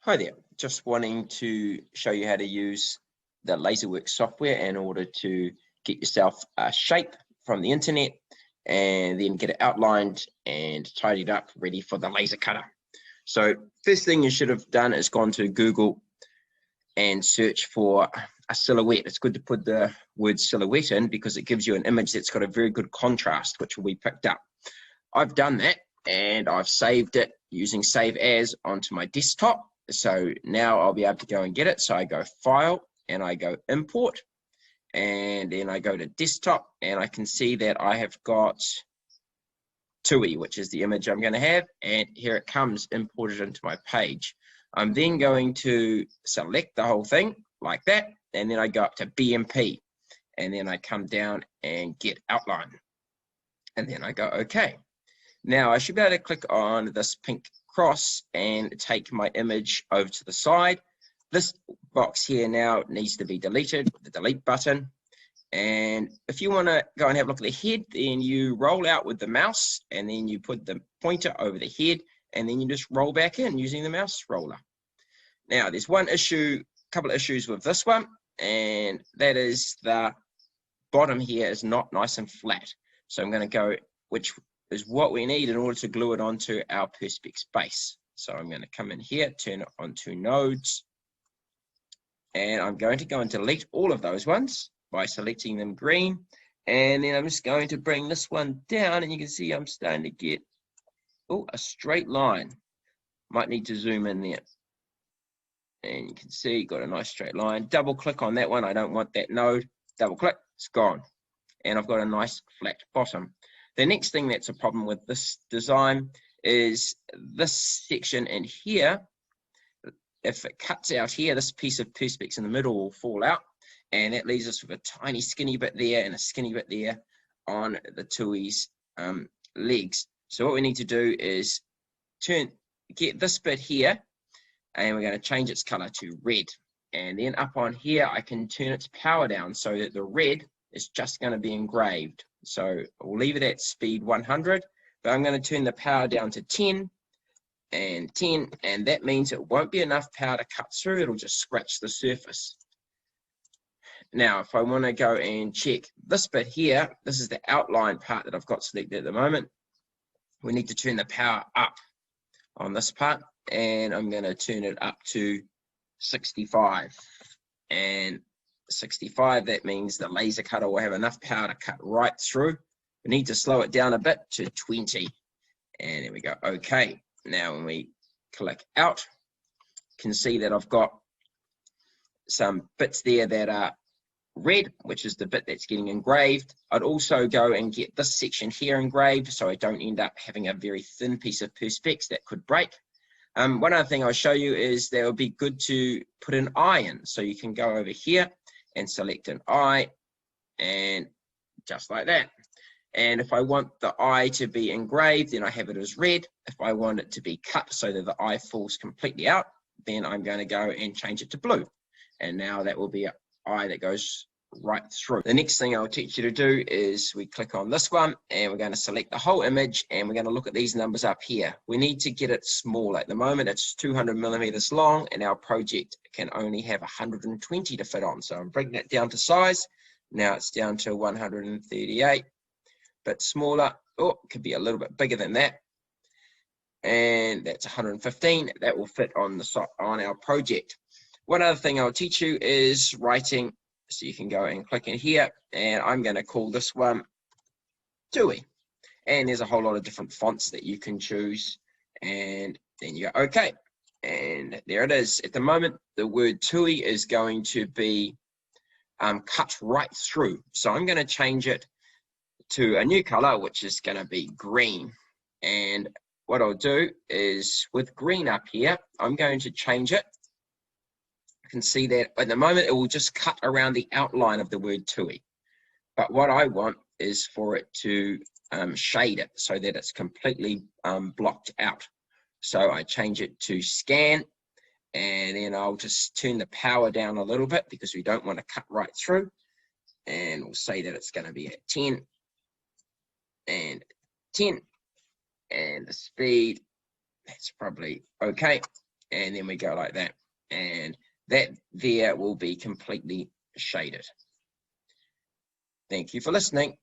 Hi there, just wanting to show you how to use the laserworks software in order to get yourself a shape from the internet and then get it outlined and tidied up, ready for the laser cutter. So first thing you should have done is gone to Google and search for a silhouette. It's good to put the word silhouette in because it gives you an image that's got a very good contrast, which will be picked up. I've done that and I've saved it using Save As onto my desktop. So now I'll be able to go and get it. So I go File and I go Import, and then I go to Desktop, and I can see that I have got TUI, which is the image I'm going to have, and here it comes imported into my page. I'm then going to select the whole thing like that, and then I go up to BMP, and then I come down and get Outline, and then I go OK. Now I should be able to click on this pink cross and take my image over to the side. This box here now needs to be deleted with the delete button. And if you want to go and have a look at the head, then you roll out with the mouse and then you put the pointer over the head and then you just roll back in using the mouse roller. Now there's one issue, a couple of issues with this one, and that is the bottom here is not nice and flat. So I'm going to go, which is what we need in order to glue it onto our Perspex base. So I'm going to come in here, turn it onto nodes, and I'm going to go and delete all of those ones by selecting them green, and then I'm just going to bring this one down, and you can see I'm starting to get a straight line. Might need to zoom in there, and you can see got a nice straight line. Double click on that one, I don't want that node. Double click, it's gone, and I've got a nice flat bottom. The next thing that's a problem with this design is this section in here. If it cuts out here, this piece of Perspex in the middle will fall out, and that leaves us with a tiny skinny bit there and a skinny bit there on the TUI's legs. So what we need to do is get this bit here, and we're going to change its color to red. And then up on here, I can turn its power down so that the red is just going to be engraved. So we'll leave it at speed 100, but I'm going to turn the power down to 10 and 10, and that means it won't be enough power to cut through. It'll just scratch the surface. Now, if I want to go and check this bit here, this is the outline part that I've got selected at the moment. We need to turn the power up on this part, and I'm going to turn it up to 65. And 65, that means the laser cutter will have enough power to cut right through. We need to slow it down a bit to 20. And there we go. Okay. Now when we click out, you can see that I've got some bits there that are red, which is the bit that's getting engraved. I'd also go and get this section here engraved so I don't end up having a very thin piece of Perspex that could break. One other thing I'll show you is that it would be good to put an eye in. So you can go over here and select an eye, and just like that. And if I want the eye to be engraved, then I have it as red. If I want it to be cut so that the eye falls completely out, then I'm going to go and change it to blue. And now that will be an eye that goes right through. The next thing I'll teach you to do is we click on this one, and we're going to select the whole image, and we're going to look at these numbers up here. We need to get it small. At the moment it's 200 millimeters long, and our project can only have 120 to fit on. So I'm bringing that down to size. Now it's down to 138, bit smaller. Oh, it could be a little bit bigger than that, and that's 115. That will fit on our project. One other thing I'll teach you is writing. So you can go and click in here, and I'm going to call this one TUI. And there's a whole lot of different fonts that you can choose, and then you go OK. And there it is. At the moment, the word TUI is going to be cut right through. So I'm going to change it to a new color, which is going to be green. And what I'll do is with green up here, I'm going to change it. Can see that at the moment it will just cut around the outline of the word TUI, but what I want is for it to shade it so that it's completely blocked out. So I change it to scan, and then I'll just turn the power down a little bit because we don't want to cut right through, and we'll say that it's going to be at 10 and 10, and the speed, that's probably okay. and then we go like that, and that there will be completely shaded. Thank you for listening.